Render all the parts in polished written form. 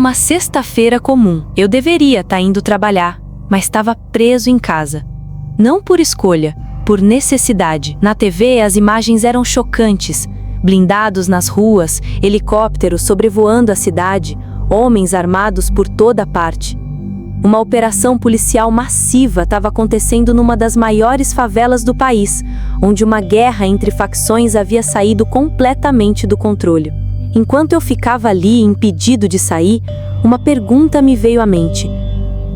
uma sexta-feira comum. Eu deveria estar indo trabalhar, mas estava preso em casa. Não por escolha, por necessidade. Na TV, as imagens eram chocantes. Blindados nas ruas, helicópteros sobrevoando a cidade, homens armados por toda parte. Uma operação policial massiva estava acontecendo numa das maiores favelas do país, onde uma guerra entre facções havia saído completamente do controle. Enquanto eu ficava ali, impedido de sair, uma pergunta me veio à mente.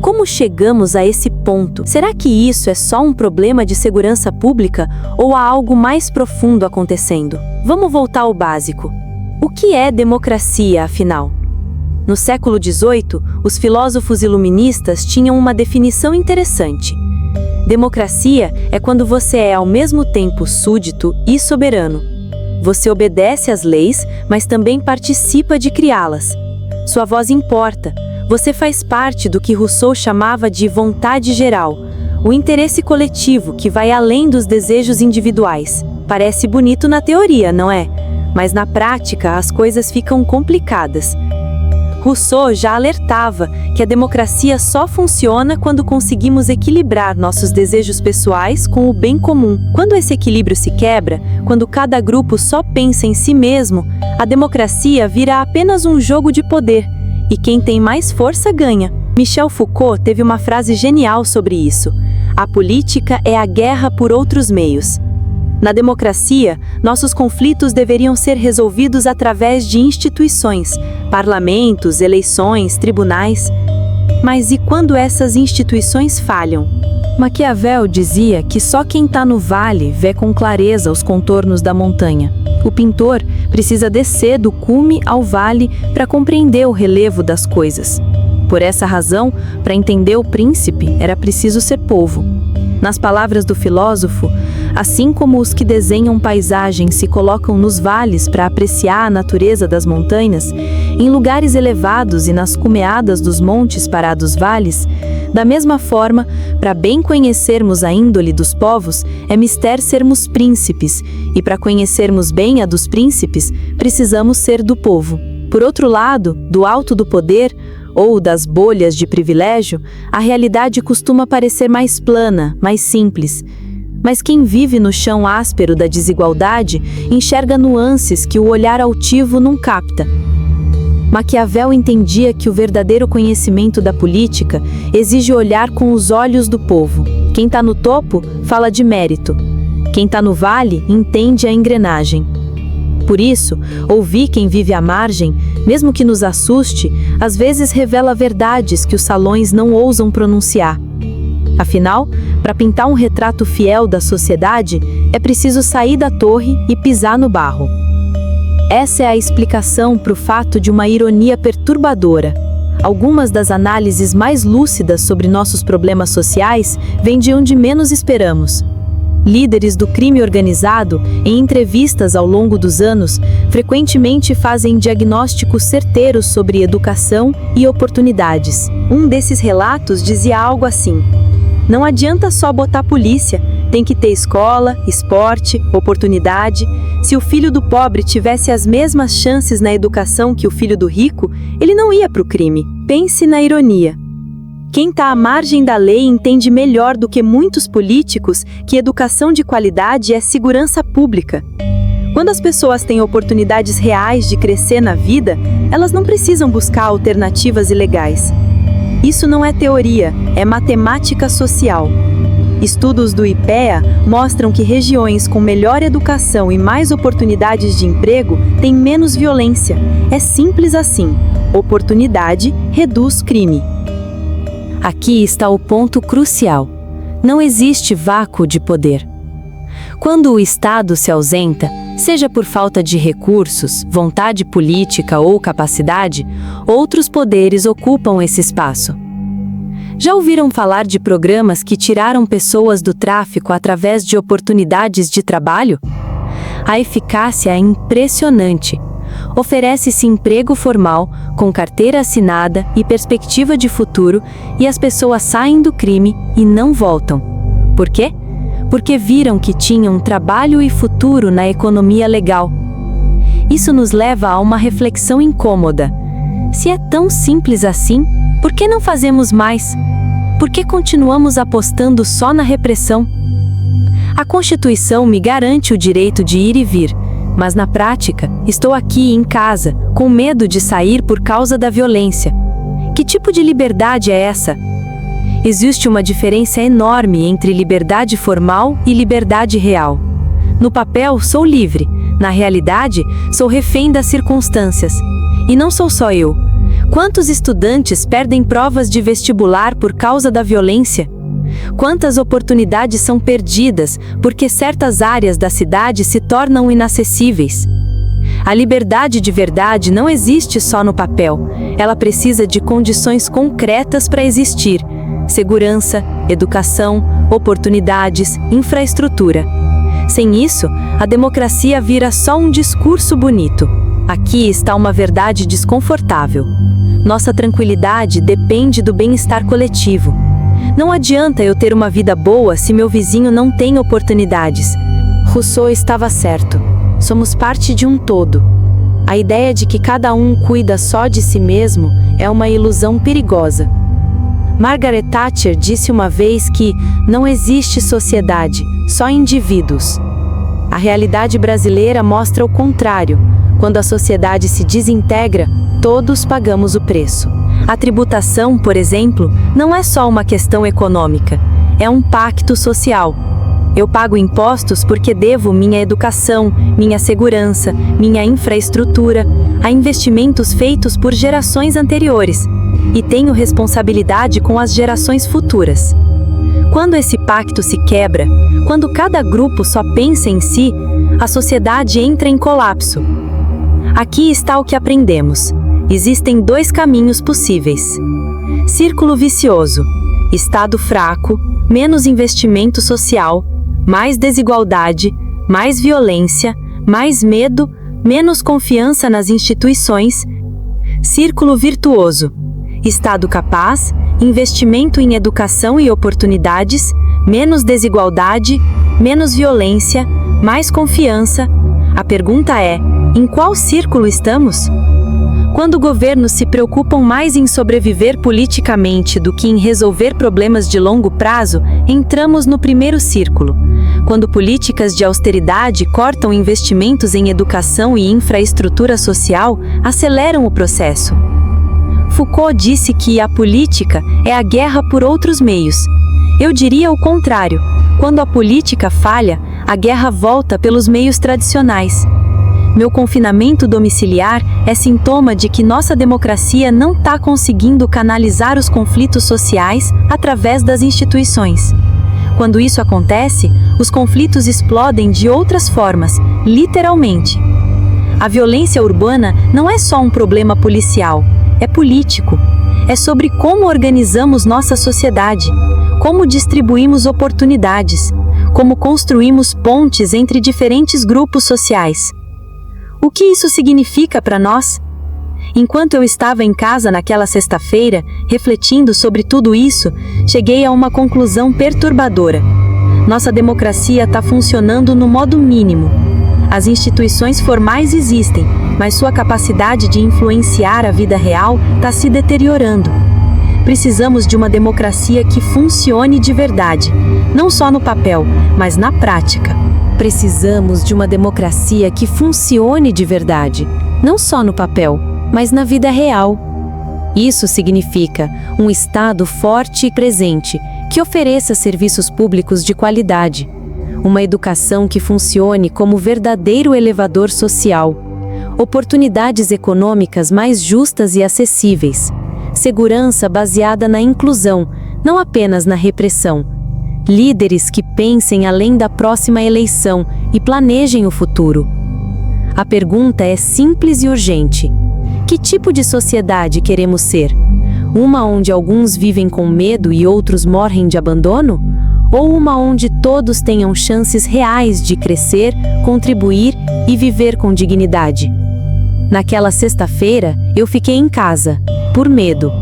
Como chegamos a esse ponto? Será que isso é só um problema de segurança pública ou há algo mais profundo acontecendo? Vamos voltar ao básico. O que é democracia, afinal? No século XVIII, os filósofos iluministas tinham uma definição interessante. Democracia é quando você é ao mesmo tempo súdito e soberano. Você obedece às leis, mas também participa de criá-las. Sua voz importa. Você faz parte do que Rousseau chamava de vontade geral, o interesse coletivo que vai além dos desejos individuais. Parece bonito na teoria, não é? Mas na prática as coisas ficam complicadas. Rousseau já alertava que a democracia só funciona quando conseguimos equilibrar nossos desejos pessoais com o bem comum. Quando esse equilíbrio se quebra, quando cada grupo só pensa em si mesmo, a democracia vira apenas um jogo de poder, e quem tem mais força ganha. Michel Foucault teve uma frase genial sobre isso. A política é a guerra por outros meios. Na democracia, nossos conflitos deveriam ser resolvidos através de instituições, parlamentos, eleições, tribunais. Mas e quando essas instituições falham? Maquiavel dizia que só quem está no vale vê com clareza os contornos da montanha. O pintor precisa descer do cume ao vale para compreender o relevo das coisas. Por essa razão, para entender o príncipe, era preciso ser povo. Nas palavras do filósofo, assim como os que desenham paisagens se colocam nos vales para apreciar a natureza das montanhas, em lugares elevados e nas cumeadas dos montes parados vales, da mesma forma, para bem conhecermos a índole dos povos, é mister sermos príncipes, e para conhecermos bem a dos príncipes, precisamos ser do povo. Por outro lado, do alto do poder, ou das bolhas de privilégio, a realidade costuma parecer mais plana, mais simples. Mas quem vive no chão áspero da desigualdade enxerga nuances que o olhar altivo não capta. Maquiavel entendia que o verdadeiro conhecimento da política exige olhar com os olhos do povo. Quem está no topo fala de mérito. Quem está no vale entende a engrenagem. Por isso, ouvir quem vive à margem, mesmo que nos assuste, às vezes revela verdades que os salões não ousam pronunciar. Afinal, para pintar um retrato fiel da sociedade, é preciso sair da torre e pisar no barro. Essa é a explicação para o fato de uma ironia perturbadora. Algumas das análises mais lúcidas sobre nossos problemas sociais vêm de onde menos esperamos. Líderes do crime organizado, em entrevistas ao longo dos anos, frequentemente fazem diagnósticos certeiros sobre educação e oportunidades. Um desses relatos dizia algo assim: não adianta só botar polícia, tem que ter escola, esporte, oportunidade. Se o filho do pobre tivesse as mesmas chances na educação que o filho do rico, ele não ia para o crime. Pense na ironia. Quem está à margem da lei entende melhor do que muitos políticos que educação de qualidade é segurança pública. Quando as pessoas têm oportunidades reais de crescer na vida, elas não precisam buscar alternativas ilegais. Isso não é teoria, é matemática social. Estudos do IPEA mostram que regiões com melhor educação e mais oportunidades de emprego têm menos violência. É simples assim. Oportunidade reduz crime. Aqui está o ponto crucial. Não existe vácuo de poder. Quando o Estado se ausenta, seja por falta de recursos, vontade política ou capacidade, outros poderes ocupam esse espaço. Já ouviram falar de programas que tiraram pessoas do tráfico através de oportunidades de trabalho? A eficácia é impressionante. Oferece-se emprego formal, com carteira assinada e perspectiva de futuro, e as pessoas saem do crime e não voltam. Por quê? Porque viram que tinham trabalho e futuro na economia legal. Isso nos leva a uma reflexão incômoda. Se é tão simples assim, por que não fazemos mais? Por que continuamos apostando só na repressão? A Constituição me garante o direito de ir e vir, mas na prática, estou aqui em casa, com medo de sair por causa da violência. Que tipo de liberdade é essa? Existe uma diferença enorme entre liberdade formal e liberdade real. No papel, sou livre. Na realidade, sou refém das circunstâncias. E não sou só eu. Quantos estudantes perdem provas de vestibular por causa da violência? Quantas oportunidades são perdidas porque certas áreas da cidade se tornam inacessíveis? A liberdade de verdade não existe só no papel. Ela precisa de condições concretas para existir: segurança, educação, oportunidades, infraestrutura. Sem isso, a democracia vira só um discurso bonito. Aqui está uma verdade desconfortável. Nossa tranquilidade depende do bem-estar coletivo. Não adianta eu ter uma vida boa se meu vizinho não tem oportunidades. Rousseau estava certo. Somos parte de um todo. A ideia de que cada um cuida só de si mesmo é uma ilusão perigosa. Margaret Thatcher disse uma vez que não existe sociedade, só indivíduos. A realidade brasileira mostra o contrário. Quando a sociedade se desintegra, todos pagamos o preço. A tributação, por exemplo, não é só uma questão econômica, é um pacto social. Eu pago impostos porque devo minha educação, minha segurança, minha infraestrutura a investimentos feitos por gerações anteriores, e tenho responsabilidade com as gerações futuras. Quando esse pacto se quebra, quando cada grupo só pensa em si, a sociedade entra em colapso. Aqui está o que aprendemos. Existem dois caminhos possíveis. Círculo vicioso. Estado fraco, menos investimento social, mais desigualdade, mais violência, mais medo, menos confiança nas instituições. Círculo virtuoso. Estado capaz, investimento em educação e oportunidades, menos desigualdade, menos violência, mais confiança. A pergunta é: em qual círculo estamos? Quando governos se preocupam mais em sobreviver politicamente do que em resolver problemas de longo prazo, entramos no primeiro círculo. Quando políticas de austeridade cortam investimentos em educação e infraestrutura social, aceleram o processo. Foucault disse que a política é a guerra por outros meios. Eu diria o contrário. Quando a política falha, a guerra volta pelos meios tradicionais. Meu confinamento domiciliar é sintoma de que nossa democracia não está conseguindo canalizar os conflitos sociais através das instituições. Quando isso acontece, os conflitos explodem de outras formas, literalmente. A violência urbana não é só um problema policial, é político. É sobre como organizamos nossa sociedade, como distribuímos oportunidades, como construímos pontes entre diferentes grupos sociais. O que isso significa para nós? Enquanto eu estava em casa naquela sexta-feira, refletindo sobre tudo isso, cheguei a uma conclusão perturbadora. Nossa democracia está funcionando no modo mínimo. As instituições formais existem, mas sua capacidade de influenciar a vida real está se deteriorando. Precisamos de uma democracia que funcione de verdade, não só no papel, mas na prática. Precisamos de uma democracia que funcione de verdade, não só no papel, mas na vida real. Isso significa um Estado forte e presente, que ofereça serviços públicos de qualidade, uma educação que funcione como verdadeiro elevador social, oportunidades econômicas mais justas e acessíveis, segurança baseada na inclusão, não apenas na repressão. Líderes que pensem além da próxima eleição e planejem o futuro. A pergunta é simples e urgente. Que tipo de sociedade queremos ser? Uma onde alguns vivem com medo e outros morrem de abandono? Ou uma onde todos tenham chances reais de crescer, contribuir e viver com dignidade? Naquela sexta-feira, eu fiquei em casa, por medo.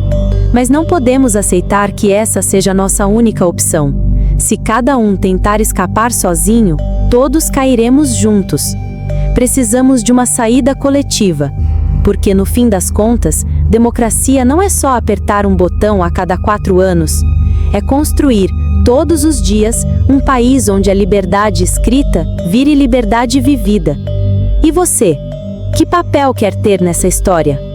Mas não podemos aceitar que essa seja a nossa única opção. Se cada um tentar escapar sozinho, todos cairemos juntos. Precisamos de uma saída coletiva, porque no fim das contas, democracia não é só apertar um botão a cada 4 anos. É construir, todos os dias, um país onde a liberdade escrita vire liberdade vivida. E você? Que papel quer ter nessa história?